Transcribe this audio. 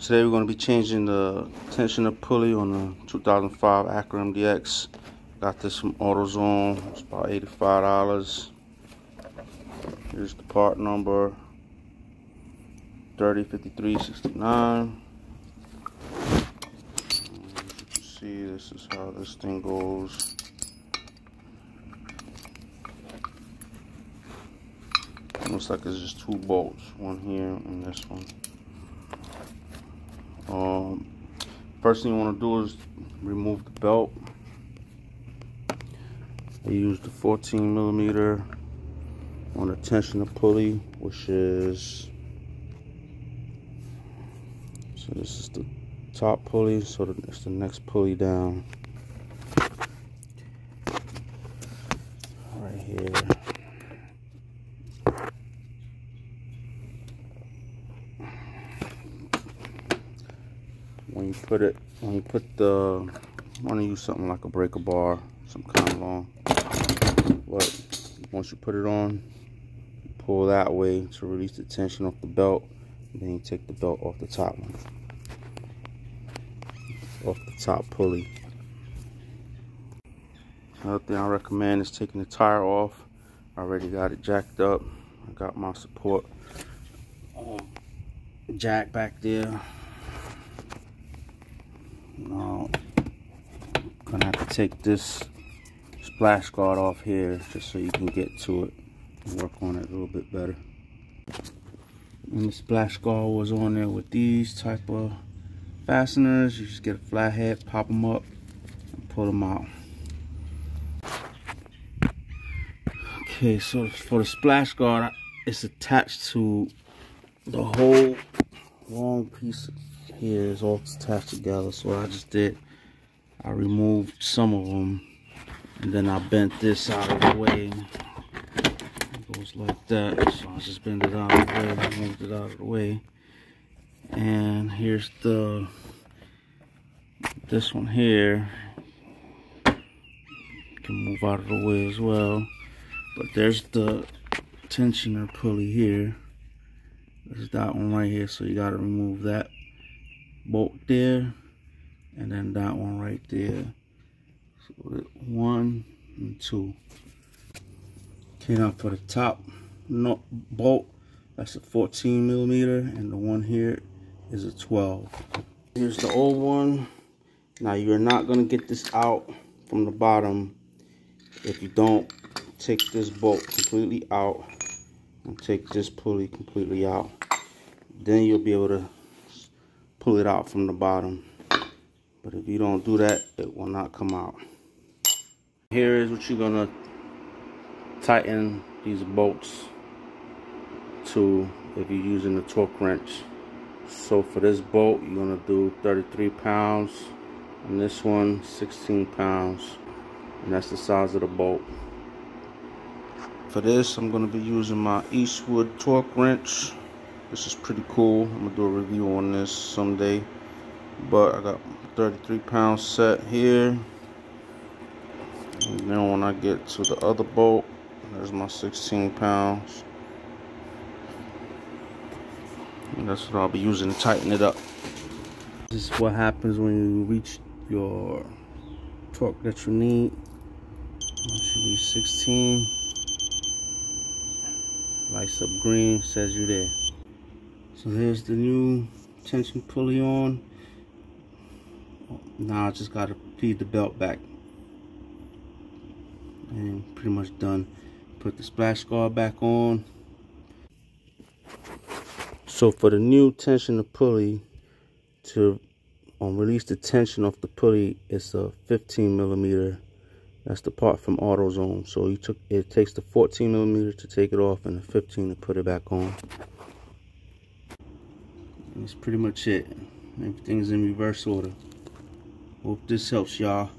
Today we're going to be changing the tensioner pulley on the 2005 Acura MDX. Got this from AutoZone. It's about $85. Here's the part number 305369. As you can see, this is how this thing goes. Looks like it's just two bolts, one here and this one. First thing you want to do is remove the belt. I used the 14mm on the tensioner pulley, which is, so this is the top pulley, so it's the next pulley down right here. When you put the, want to use something like a breaker bar, some kind of long. But once you put it on, you pull that way to release the tension off the belt, and then you take the belt off the top one, off the top pulley. Another thing I recommend is taking the tire off. I already got it jacked up. I got my support jack back there. Now, I'm gonna have to take this splash guard off here just so you can get to it and work on it a little bit better. And the splash guard was on there with these type of fasteners. You just get a flathead, pop them up, and pull them out. Okay, so for the splash guard, it's attached to the whole long piece here is all attached together. So what I just did, I removed some of them, and then I bent this out of the way. It goes like that. So I just bent it out of the way, moved it out of the way. And here's this one here. Can move out of the way as well. But there's the tensioner pulley here. There's that one right here, so you gotta remove that bolt there, and then that one right there. So 1 and 2. Okay, now for the top bolt, that's a 14mm, and the one here is a 12. Here's the old one. Now you're not gonna get this out from the bottom if you don't take this bolt completely out and take this pulley completely out. Then you'll be able to pull it out from the bottom. But if you don't do that, it will not come out. Here is what you're gonna tighten these bolts to if you're using the torque wrench. So for this bolt, you're gonna do 33 pounds, and this one 16 pounds, and that's the size of the bolt. For this, I'm gonna be using my Eastwood torque wrench. This is pretty cool. I'm gonna do a review on this someday. But I got 33 pound set here. And then when I get to the other bolt, there's my 16 pounds. And that's what I'll be using to tighten it up. This is what happens when you reach your torque that you need. It should be 16. Lights up green, says you're there. So there's the new tension pulley on. Now I just gotta feed the belt back. And pretty much done. Put the splash guard back on. So for the new tensioner pulley, to release the tension off the pulley, it's a 15mm. That's the part from AutoZone. So it takes the 14mm to take it off and the 15 to put it back on. That's pretty much it. Everything's in reverse order. Hope this helps y'all.